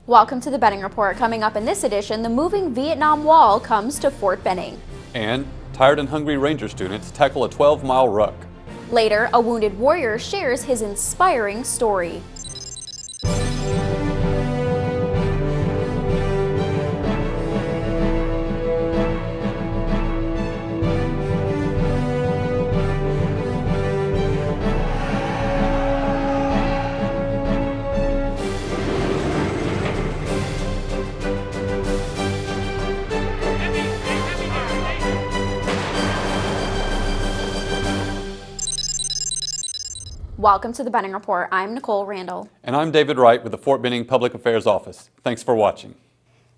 Welcome to the Benning Report. Coming up in this edition, the moving Vietnam Wall comes to Fort Benning. And tired and hungry Ranger students tackle a 12-mile ruck. Later, a wounded warrior shares his inspiring story. Welcome to the Benning Report. I'm Nicole Randall. And I'm David Wright with the Fort Benning Public Affairs Office. Thanks for watching.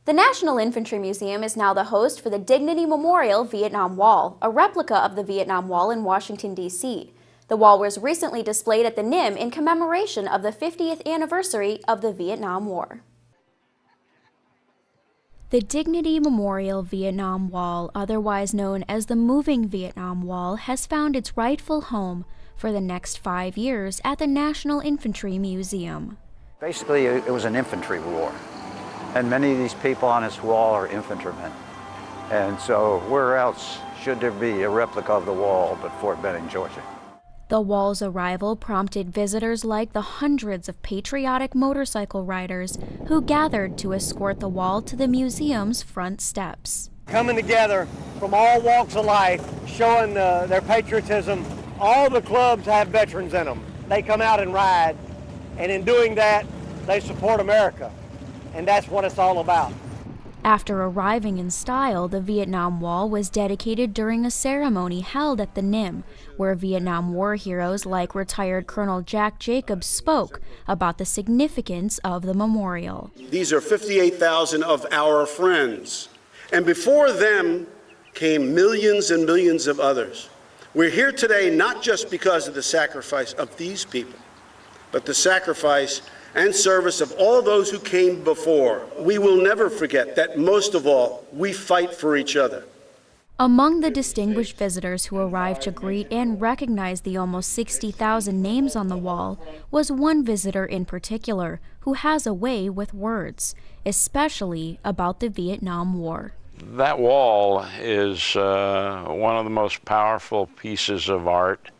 The National Infantry Museum is now the host for the Dignity Memorial Vietnam Wall, a replica of the Vietnam Wall in Washington, D.C. The wall was recently displayed at the NIM in commemoration of the 50th anniversary of the Vietnam War. The Dignity Memorial Vietnam Wall, otherwise known as the Moving Vietnam Wall, has found its rightful home for the next 5 years at the National Infantry Museum. Basically, it was an infantry war, and many of these people on this wall are infantrymen. And so where else should there be a replica of the wall but Fort Benning, Georgia? The wall's arrival prompted visitors like the hundreds of patriotic motorcycle riders who gathered to escort the wall to the museum's front steps. Coming together from all walks of life, showing their patriotism. All the clubs have veterans in them. They come out and ride, and in doing that, they support America, and that's what it's all about. After arriving in style, the Vietnam Wall was dedicated during a ceremony held at the NIM, where Vietnam War heroes like retired Colonel Jack Jacobs spoke about the significance of the memorial. These are 58,000 of our friends, and before them came millions and millions of others. We're here today not just because of the sacrifice of these people, but the sacrifice and service of all those who came before. We will never forget that most of all, we fight for each other. Among the distinguished visitors who arrived to greet and recognize the almost 60,000 names on the wall was one visitor in particular who has a way with words, especially about the Vietnam War. That wall is one of the most powerful pieces of art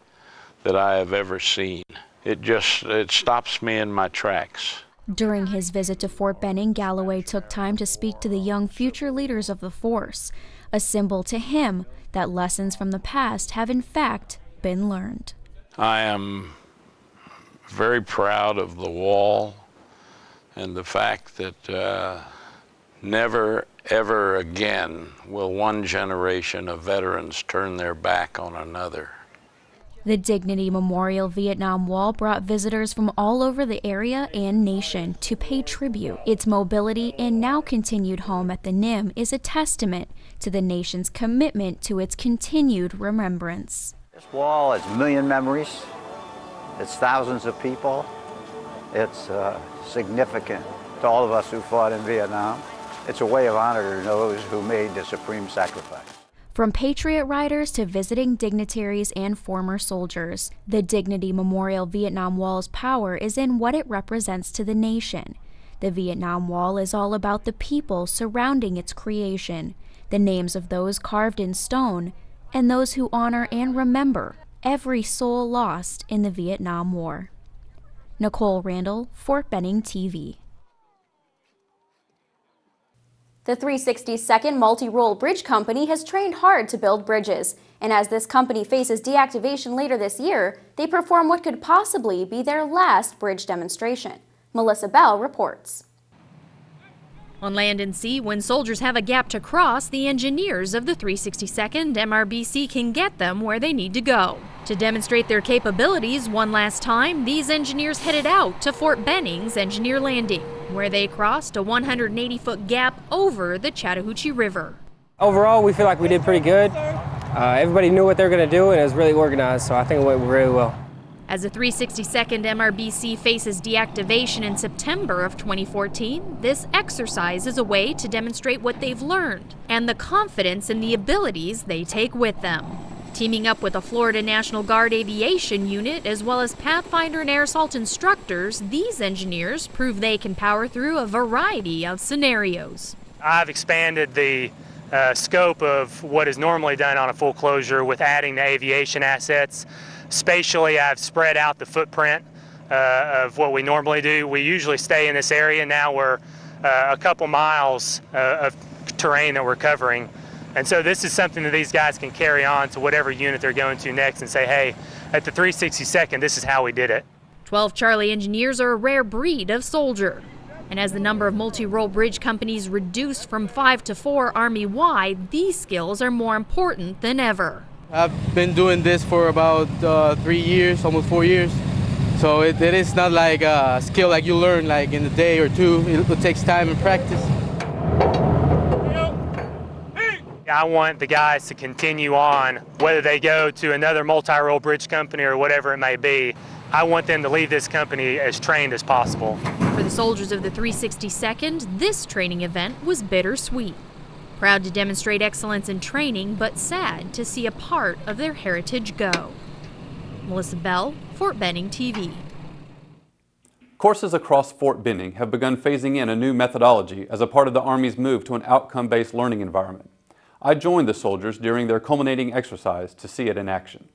that I have ever seen. It stops me in my tracks. During his visit to Fort Benning, Callaway took time to speak to the young future leaders of the force, a symbol to him that lessons from the past have in fact been learned. I am very proud of the wall and the fact that never ever again will one generation of veterans turn their back on another. The Dignity Memorial Vietnam Wall brought visitors from all over the area and nation to pay tribute. Its mobility and now continued home at the NIM is a testament to the nation's commitment to its continued remembrance. This wall is a million memories. It's thousands of people. It's significant to all of us who fought in Vietnam. It's a way of honor to those who made the supreme sacrifice. From patriot riders to visiting dignitaries and former soldiers, the Dignity Memorial Vietnam Wall's power is in what it represents to the nation. The Vietnam Wall is all about the people surrounding its creation, the names of those carved in stone, and those who honor and remember every soul lost in the Vietnam War. Nicole Randall, Fort Benning TV. The 362nd Multi-Role Bridge Company has trained hard to build bridges, and as this company faces deactivation later this year, they perform what could possibly be their last bridge demonstration. Melissa Bell reports. On land and sea, when soldiers have a gap to cross, the engineers of the 362nd MRBC can get them where they need to go. To demonstrate their capabilities one last time, these engineers headed out to Fort Benning's Engineer Landing, where they crossed a 180-foot gap over the Chattahoochee River. Overall, we feel like we did pretty good. Everybody knew what they were going to do, and it was really organized, so I think it went really well. As the 362nd MRBC faces deactivation in September of 2014, this exercise is a way to demonstrate what they've learned and the confidence in the abilities they take with them. Teaming up with a Florida National Guard aviation unit, as well as Pathfinder and air assault instructors, these engineers prove they can power through a variety of scenarios. I've expanded the scope of what is normally done on a full closure with adding the aviation assets. Spatially, I've spread out the footprint of what we normally do. We usually stay in this area. Now we're a couple miles of terrain that we're covering. And so this is something that these guys can carry on to whatever unit they're going to next and say, hey, at the 362nd, this is how we did it. 12 Charlie engineers are a rare breed of soldier. And as the number of multi-role bridge companies reduced from 5 to 4 Army-wide, these skills are more important than ever. I've been doing this for about 3 years, almost 4 years. So it is not like a skill like you learn like in a day or two. It takes time and practice. I want the guys to continue on, whether they go to another multi-role bridge company or whatever it may be. I want them to leave this company as trained as possible. For the soldiers of the 362nd, this training event was bittersweet. Proud to demonstrate excellence in training, but sad to see a part of their heritage go. Melissa Bell, Fort Benning TV. Courses across Fort Benning have begun phasing in a new methodology as a part of the Army's move to an outcome-based learning environment. I joined the soldiers during their culminating exercise to see it in action.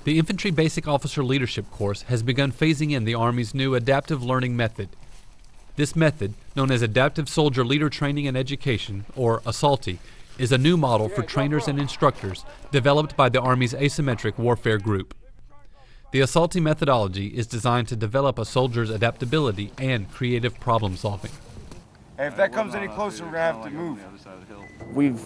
The Infantry Basic Officer Leadership course has begun phasing in the Army's new adaptive learning method. This method, known as Adaptive Soldier Leader Training and Education, or ASSALTI, is a new model for trainers and instructors developed by the Army's Asymmetric Warfare Group. The ASSALTI methodology is designed to develop a soldier's adaptability and creative problem solving. Hey, if that comes any closer, we're going to have to move. We've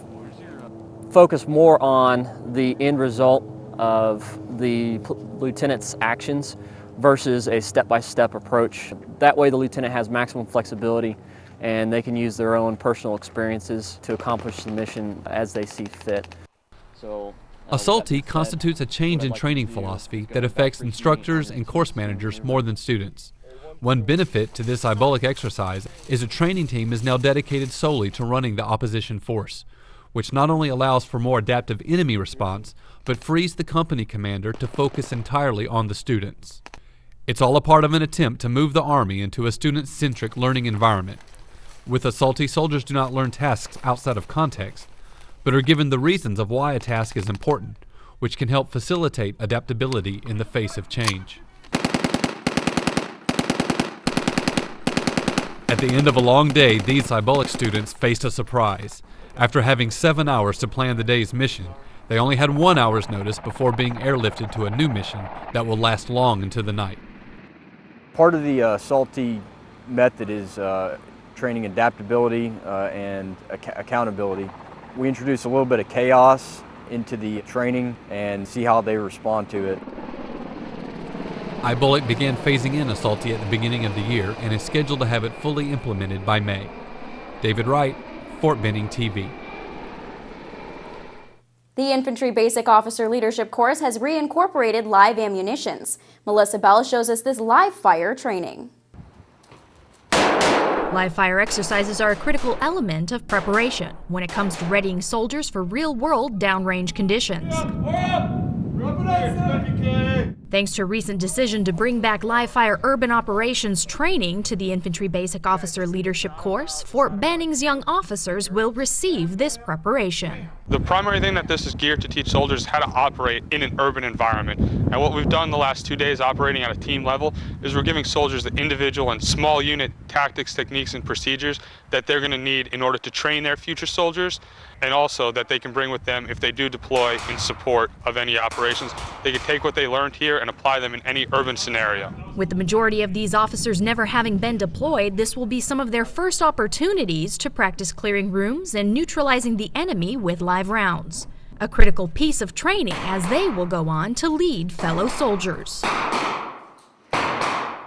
focused more on the end result of the lieutenant's actions versus a step-by-step approach. That way the lieutenant has maximum flexibility and they can use their own personal experiences to accomplish the mission as they see fit. ASSALTI constitutes a change in training philosophy that affects instructors and course managers more than students. One benefit to this IBOLIC exercise is a training team is now dedicated solely to running the opposition force, which not only allows for more adaptive enemy response, but frees the company commander to focus entirely on the students. It's all a part of an attempt to move the Army into a student-centric learning environment. With ASSALTI, soldiers do not learn tasks outside of context, but are given the reasons of why a task is important, which can help facilitate adaptability in the face of change. At the end of a long day, these IBOLIC students faced a surprise. After having 7 hours to plan the day's mission, they only had 1 hour's notice before being airlifted to a new mission that will last long into the night. Part of the ASSALTI method is training adaptability and accountability. We introduce a little bit of chaos into the training and see how they respond to it. IBOLIC began phasing in ASSALTI at the beginning of the year and is scheduled to have it fully implemented by May. David Wright, Fort Benning TV. The Infantry Basic Officer Leadership course has reincorporated live ammunitions. Melissa Bell shows us this live fire training. Live fire exercises are a critical element of preparation when it comes to readying soldiers for real-world downrange conditions. Thanks to a recent decision to bring back live fire urban operations training to the Infantry Basic Officer Leadership course, Fort Benning's young officers will receive this preparation. The primary thing that this is geared to teach soldiers is how to operate in an urban environment. And what we've done the last 2 days operating at a team level is we're giving soldiers the individual and small unit tactics, techniques, and procedures that they're going to need in order to train their future soldiers, and also that they can bring with them if they do deploy in support of any operations. They can take what they learned here and apply them in any urban scenario. With the majority of these officers never having been deployed, this will be some of their first opportunities to practice clearing rooms and neutralizing the enemy with live rounds. A critical piece of training as they will go on to lead fellow soldiers.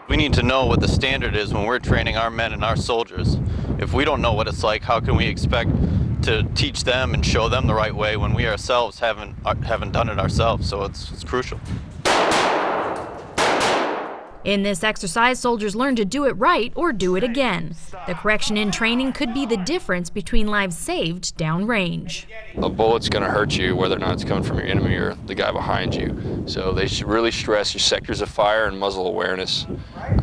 We need to know what the standard is when we're training our men and our soldiers. If we don't know what it's like, how can we expect to teach them and show them the right way when we ourselves haven't done it ourselves? So it's crucial. In this exercise, soldiers learn to do it right or do it again. The correction in training could be the difference between lives saved downrange. A bullet's going to hurt you whether or not it's coming from your enemy or the guy behind you. So they should really stress your sectors of fire and muzzle awareness.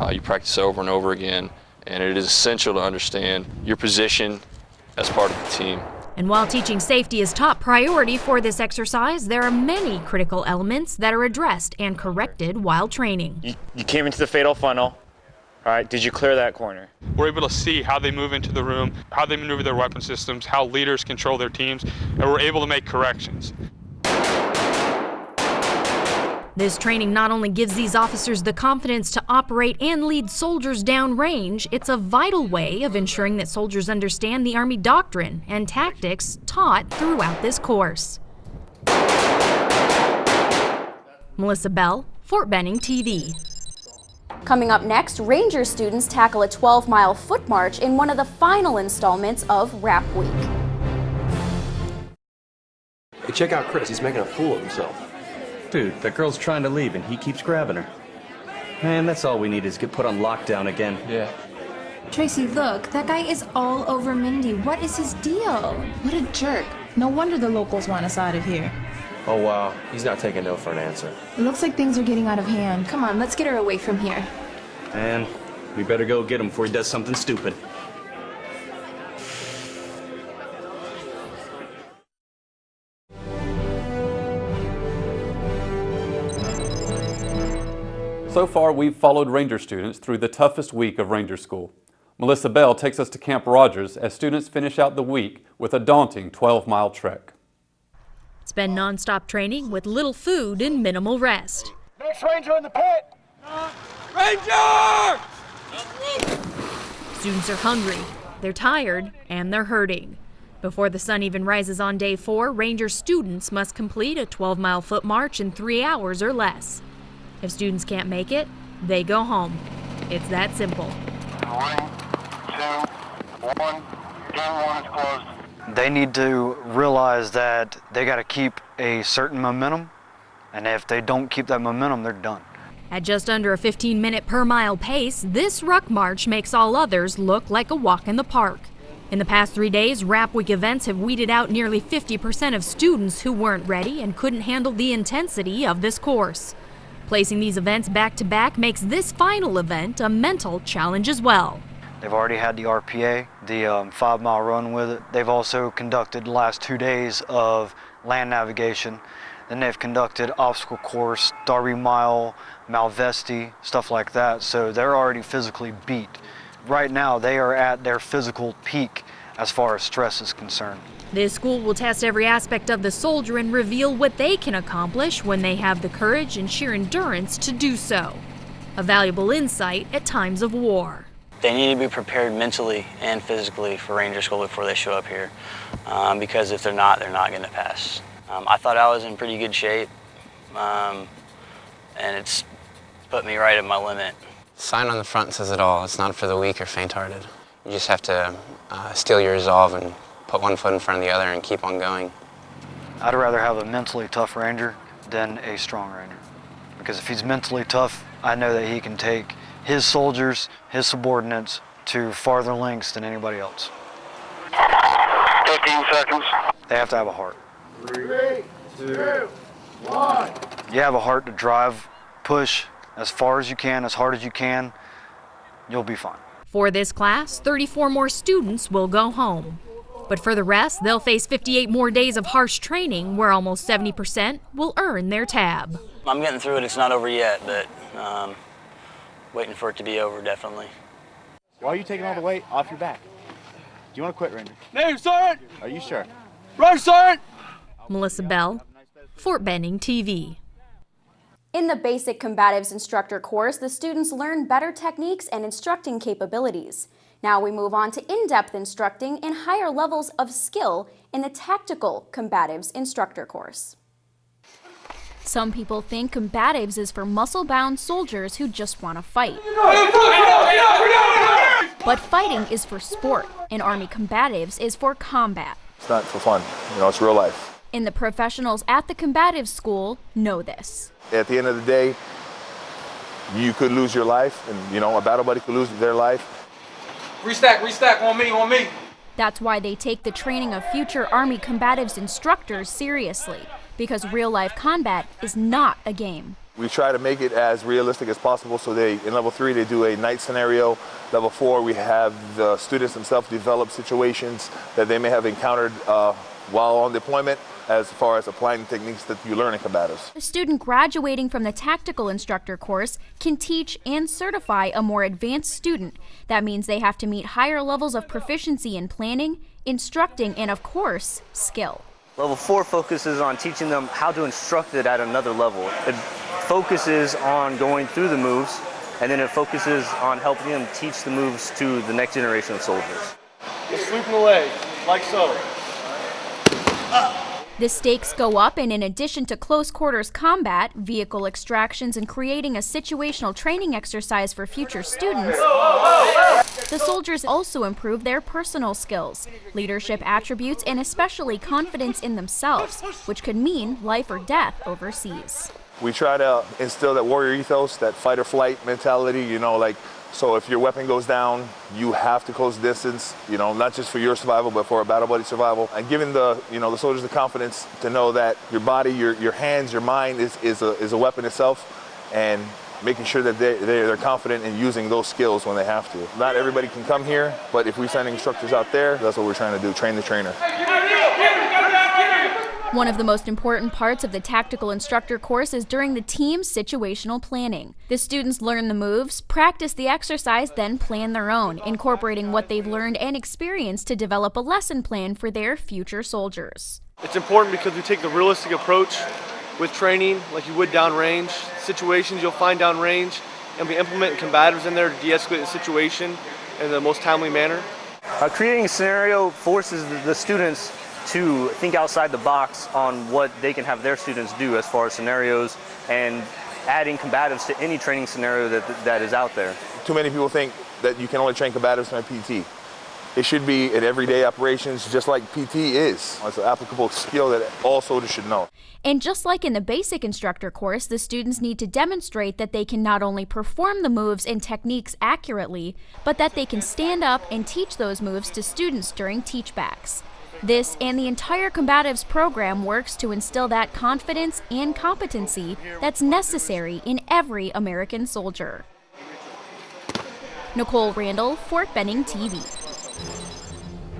You practice over and over again, and it is essential to understand your position as part of the team. And while teaching safety is top priority for this exercise, there are many critical elements that are addressed and corrected while training. You came into the fatal funnel. All right, did you clear that corner? We're able to see how they move into the room, how they maneuver their weapon systems, how leaders control their teams, and we're able to make corrections. This training not only gives these officers the confidence to operate and lead soldiers downrange, it's a vital way of ensuring that soldiers understand the Army doctrine and tactics taught throughout this course. Melissa Bell, Fort Benning TV. Coming up next, Ranger students tackle a 12-mile foot march in one of the final installments of Rap Week. Hey, check out Chris. He's making a fool of himself. Dude, that girl's trying to leave and he keeps grabbing her. Man, that's all we need is get put on lockdown again. Yeah. Tracy, look, that guy is all over Mindy. What is his deal? What a jerk. No wonder the locals want us out of here. Oh, wow. He's not taking no for an answer. It looks like things are getting out of hand. Come on, let's get her away from here. And we better go get him before he does something stupid. So far, we've followed Ranger students through the toughest week of Ranger School. Melissa Bell takes us to Camp Rogers as students finish out the week with a daunting 12-mile trek. It's been non-stop training with little food and minimal rest. Next Ranger in the pit! Ranger! Students are hungry, they're tired, and they're hurting. Before the sun even rises on day 4, Ranger students must complete a 12-mile foot march in 3 hours or less. If students can't make it, they go home. It's that simple. 3, 2, 1, game 1 is closed. They need to realize that they got to keep a certain momentum, and if they don't keep that momentum, they're done. At just under a 15-minute per mile pace, this ruck march makes all others look like a walk in the park. In the past 3 days, Rap Week events have weeded out nearly 50% of students who weren't ready and couldn't handle the intensity of this course. Placing these events back-to-back makes this final event a mental challenge as well. They've already had the RPA, the 5-mile run with it. They've also conducted the last 2 days of land navigation. Then they've conducted obstacle course, Darby Mile, Malvesti, stuff like that. So they're already physically beat. Right now, they are at their physical peak as far as stress is concerned. This school will test every aspect of the soldier and reveal what they can accomplish when they have the courage and sheer endurance to do so. A valuable insight at times of war. They need to be prepared mentally and physically for Ranger School before they show up here, because if they're not going to pass. I thought I was in pretty good shape, and it's put me right at my limit. The sign on the front says it all. It's not for the weak or faint-hearted. You just have to steel your resolve and put one foot in front of the other and keep on going. I'd rather have a mentally tough Ranger than a strong Ranger. Because if he's mentally tough, I know that he can take his soldiers, his subordinates, to farther lengths than anybody else. 15 seconds. They have to have a heart. 3, 2, 1. You have a heart to drive, push as far as you can, as hard as you can, you'll be fine. For this class, 34 more students will go home. But for the rest, they'll face 58 more days of harsh training where almost 70% will earn their tab. I'm getting through it. It's not over yet, but waiting for it to be over, definitely. Why are you taking all the weight off your back? Do you want to quit, Ranger? Name, Sergeant! Are you sure? Right, Sergeant! Melissa Bell, Fort Benning TV. In the basic combatives instructor course, the students learn better techniques and instructing capabilities. Now we move on to in-depth instructing and higher levels of skill in the tactical combatives instructor course. Some people think combatives is for muscle-bound soldiers who just want to fight. But fighting is for sport, and Army combatives is for combat. It's not for fun, it's real life. And the professionals at the combatives school know this. At the end of the day, you could lose your life, and a battle buddy could lose their life. Restack, on me. That's why they take the training of future Army combatives instructors seriously, because real-life combat is not a game. We try to make it as realistic as possible, so in level 3 they do a night scenario. Level 4 we have the students themselves develop situations that they may have encountered while on deployment, as far as applying techniques that you learn in combatives. A student graduating from the tactical instructor course can teach and certify a more advanced student. That means they have to meet higher levels of proficiency in planning, instructing, and of course, skill. Level 4 focuses on teaching them how to instruct it at another level. It focuses on going through the moves, and then it focuses on helping them teach the moves to the next generation of soldiers. Just sweeping away, like so. The stakes go up, and in addition to close quarters combat, vehicle extractions, and creating a situational training exercise for future students, the soldiers also improve their personal skills, leadership attributes, and especially confidence in themselves, which could mean life or death overseas. We try to instill that warrior ethos, that fight or flight mentality, so if your weapon goes down, you have to close distance, not just for your survival, but for a battle buddy survival. And giving the soldiers the confidence to know that your body, your hands, your mind is a weapon itself, and making sure that they're confident in using those skills when they have to. Not everybody can come here, but if we send instructors out there, that's what we're trying to do, train the trainer. One of the most important parts of the tactical instructor course is during the team's situational planning. The students learn the moves, practice the exercise, then plan their own, incorporating what they've learned and experienced to develop a lesson plan for their future soldiers. It's important because we take the realistic approach with training like you would downrange. Situations you'll find downrange, and we implement combatives in there to de-escalate the situation in the most timely manner. Creating a scenario forces the students to think outside the box on what they can have their students do as far as scenarios, and adding combatives to any training scenario that is out there. Too many people think that you can only train combatives in PT. It should be in everyday operations, just like PT is. It's an applicable skill that all soldiers should know. And just like in the basic instructor course, the students need to demonstrate that they can not only perform the moves and techniques accurately, but that they can stand up and teach those moves to students during teachbacks. This and the entire Combatives program works to instill that confidence and competency that's necessary in every American soldier. Nicole Randall, Fort Benning TV.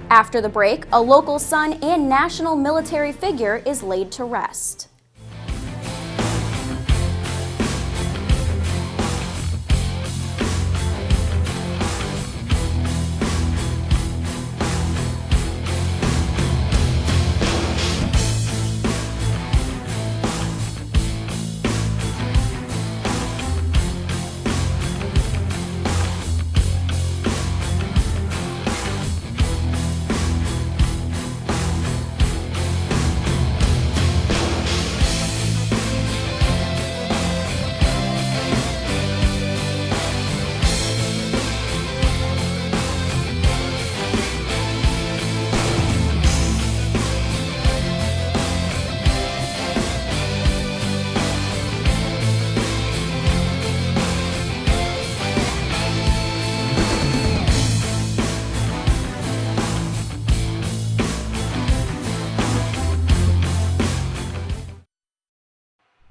After the break, a local son and national military figure is laid to rest.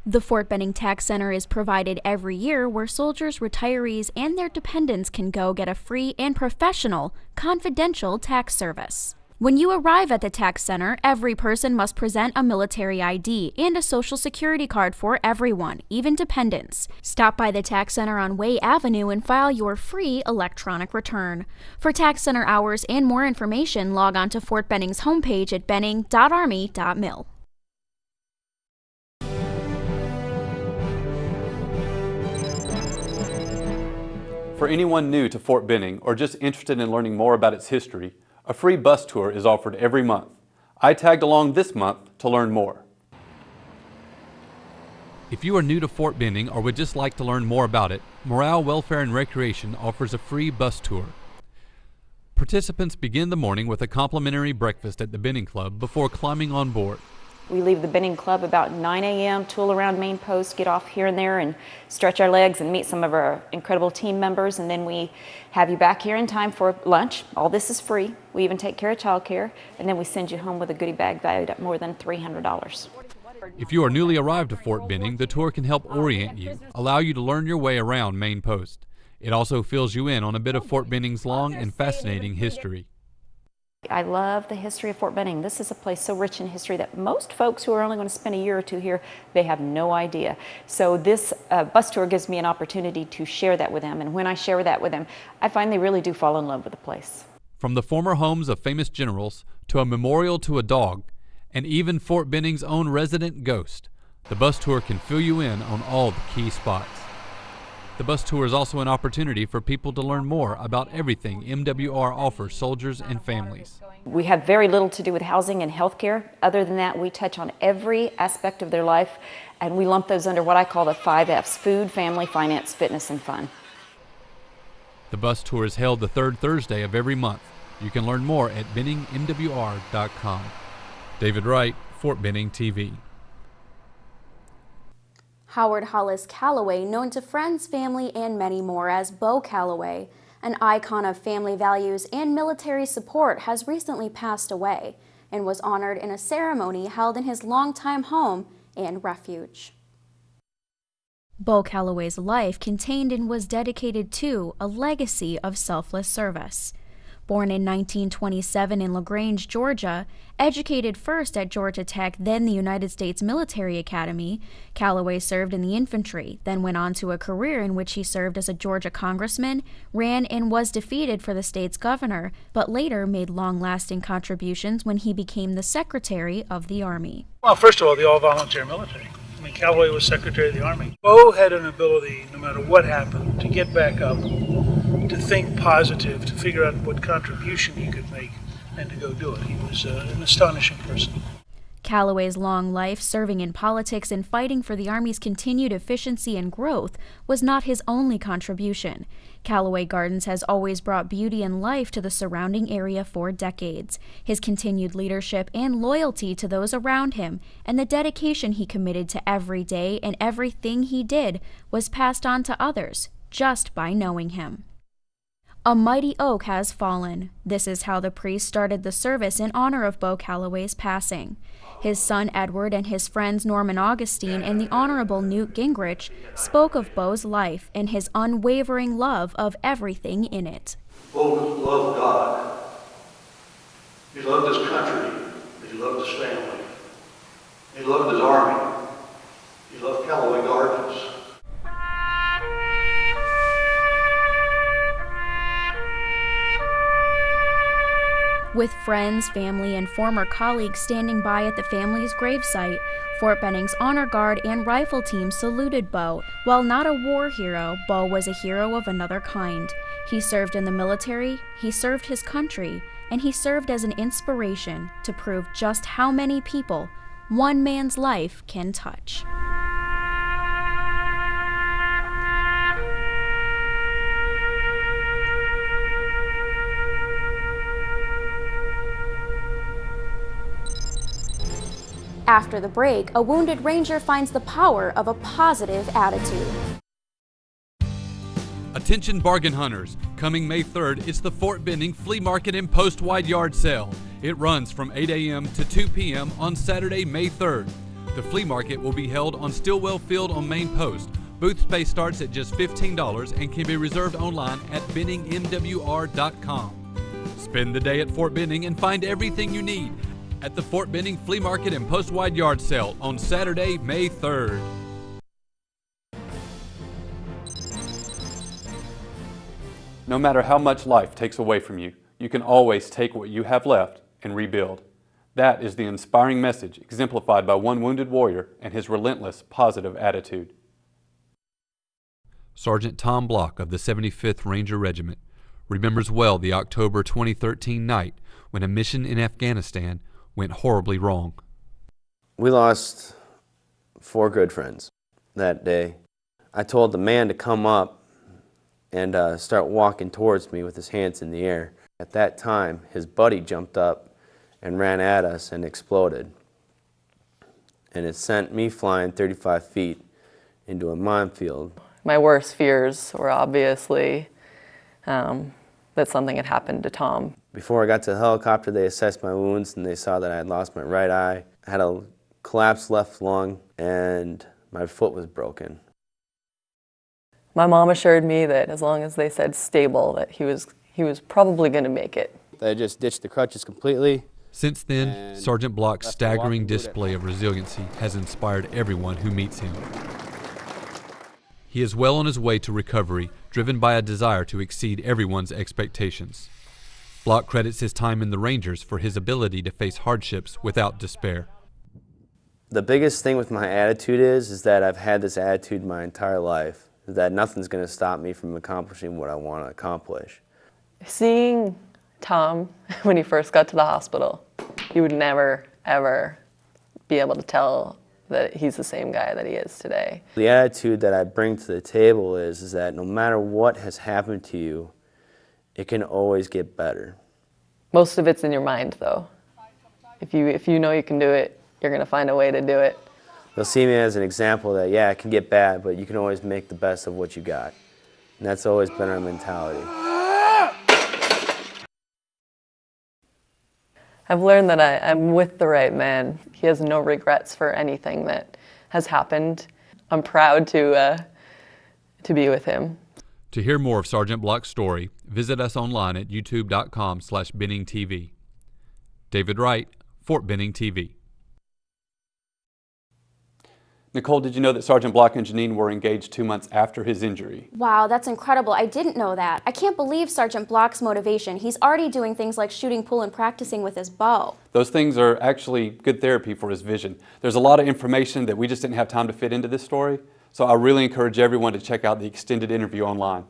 The Fort Benning Tax Center is provided every year where soldiers, retirees, and their dependents can go get a free and professional, confidential tax service. When you arrive at the tax center, every person must present a military ID and a social security card for everyone, even dependents. Stop by the tax center on Way Avenue and file your free electronic return. For tax center hours and more information, log on to Fort Benning's homepage at benning.army.mil. For anyone new to Fort Benning or just interested in learning more about its history, a free bus tour is offered every month. I tagged along this month to learn more. If you are new to Fort Benning or would just like to learn more about it, Morale, Welfare, and Recreation offers a free bus tour. Participants begin the morning with a complimentary breakfast at the Benning Club before climbing on board. We leave the Benning Club about 9 a.m., tool around main post, get off here and there and stretch our legs and meet some of our incredible team members, and then we have you back here in time for lunch. All this is free. We even take care of childcare, and then we send you home with a goodie bag valued at more than $300. If you are newly arrived to Fort Benning, the tour can help orient you, allow you to learn your way around main post. It also fills you in on a bit of Fort Benning's long and fascinating history. I love the history of Fort Benning. This is a place so rich in history that most folks who are only going to spend a year or two here, they have no idea. So this bus tour gives me an opportunity to share that with them. And when I share that with them, I find they really do fall in love with the place. From the former homes of famous generals to a memorial to a dog, and even Fort Benning's own resident ghost, the bus tour can fill you in on all the key spots. The bus tour is also an opportunity for people to learn more about everything MWR offers soldiers and families. We have very little to do with housing and health care. Other than that, we touch on every aspect of their life, and we lump those under what I call the 5 F's: food, family, finance, fitness, and fun. The bus tour is held the third Thursday of every month. You can learn more at BenningMWR.com. David Wright, Fort Benning TV. Howard Hollis Callaway, known to friends, family, and many more as Bo Callaway, an icon of family values and military support, has recently passed away and was honored in a ceremony held in his longtime home and refuge. Bo Callaway's life contained and was dedicated to a legacy of selfless service. Born in 1927 in LaGrange, Georgia, educated first at Georgia Tech, then the United States Military Academy, Callaway served in the infantry, then went on to a career in which he served as a Georgia congressman, ran and was defeated for the state's governor, but later made long-lasting contributions when he became the Secretary of the Army. Well, first of all, the all-volunteer military. I mean, Callaway was Secretary of the Army. Bo had an ability, no matter what happened, to get back up, to think positive, to figure out what contribution he could make, and to go do it. He was an astonishing person. Callaway's long life serving in politics and fighting for the Army's continued efficiency and growth was not his only contribution. Callaway Gardens has always brought beauty and life to the surrounding area for decades. His continued leadership and loyalty to those around him and the dedication he committed to every day and everything he did was passed on to others just by knowing him. A mighty oak has fallen. This is how the priest started the service in honor of Bo Callaway's passing. His son Edward and his friends Norman Augustine and the Honorable Newt Gingrich spoke of Bo's life and his unwavering love of everything in it. Bo loved God. He loved his country. He loved his family. He loved his army. He loved Callaway Gardens. With friends, family, and former colleagues standing by at the family's gravesite, Fort Benning's Honor Guard and rifle team saluted Bo. While not a war hero, Bo was a hero of another kind. He served in the military, he served his country, and he served as an inspiration to prove just how many people one man's life can touch. After the break, a wounded ranger finds the power of a positive attitude. Attention bargain hunters, coming May 3rd, it's the Fort Benning Flea Market and Post-Wide Yard Sale. It runs from 8 a.m. to 2 p.m. on Saturday, May 3rd. The flea market will be held on Stillwell Field on Main Post. Booth space starts at just $15 and can be reserved online at BenningMWR.com. Spend the day at Fort Benning and find everything you need at the Fort Benning Flea Market and Post-Wide Yard Sale on Saturday, May 3rd. No matter how much life takes away from you, you can always take what you have left and rebuild. That is the inspiring message exemplified by one wounded warrior and his relentless positive attitude. Sergeant Tom Block of the 75th Ranger Regiment remembers well the October 2013 night when a mission in Afghanistan went horribly wrong. We lost 4 good friends that day. I told the man to come up and start walking towards me with his hands in the air. At that time, his buddy jumped up and ran at us and exploded. and it sent me flying 35 feet into a minefield. My worst fears were obviously that something had happened to Tom. Before I got to the helicopter, they assessed my wounds and they saw that I had lost my right eye. I had a collapsed left lung and my foot was broken. My mom assured me that as long as they said stable, that he was probably going to make it. They just ditched the crutches completely. Since then, Sergeant Block's staggering display of resiliency has inspired everyone who meets him. He is well on his way to recovery, driven by a desire to exceed everyone's expectations. Block credits his time in the Rangers for his ability to face hardships without despair. The biggest thing with my attitude is that I've had this attitude my entire life, is that nothing's going to stop me from accomplishing what I want to accomplish. Seeing Tom when he first got to the hospital, you would never, ever be able to tell that he's the same guy that he is today. The attitude that I bring to the table is that no matter what has happened to you, it can always get better. Most of it's in your mind, though. If you know you can do it, you're going to find a way to do it. They'll see me as an example that, yeah, it can get bad, but you can always make the best of what you got. And that's always been our mentality. I've learned that I'm with the right man. He has no regrets for anything that has happened. I'm proud to be with him. To hear more of Sergeant Block's story, visit us online at youtube.com/BenningTV. David Wright, Fort Benning TV. Nicole, did you know that Sergeant Block and Janine were engaged 2 months after his injury? Wow, that's incredible. I didn't know that. I can't believe Sergeant Block's motivation. He's already doing things like shooting pool and practicing with his bow. Those things are actually good therapy for his vision. There's a lot of information that we just didn't have time to fit into this story, so I really encourage everyone to check out the extended interview online.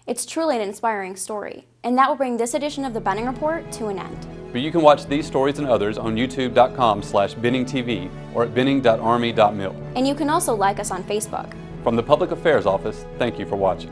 It's truly an inspiring story, and that will bring this edition of the Benning Report to an end. But you can watch these stories and others on youtube.com/BenningTV or at benning.army.mil. And you can also like us on Facebook. From the Public Affairs Office, thank you for watching.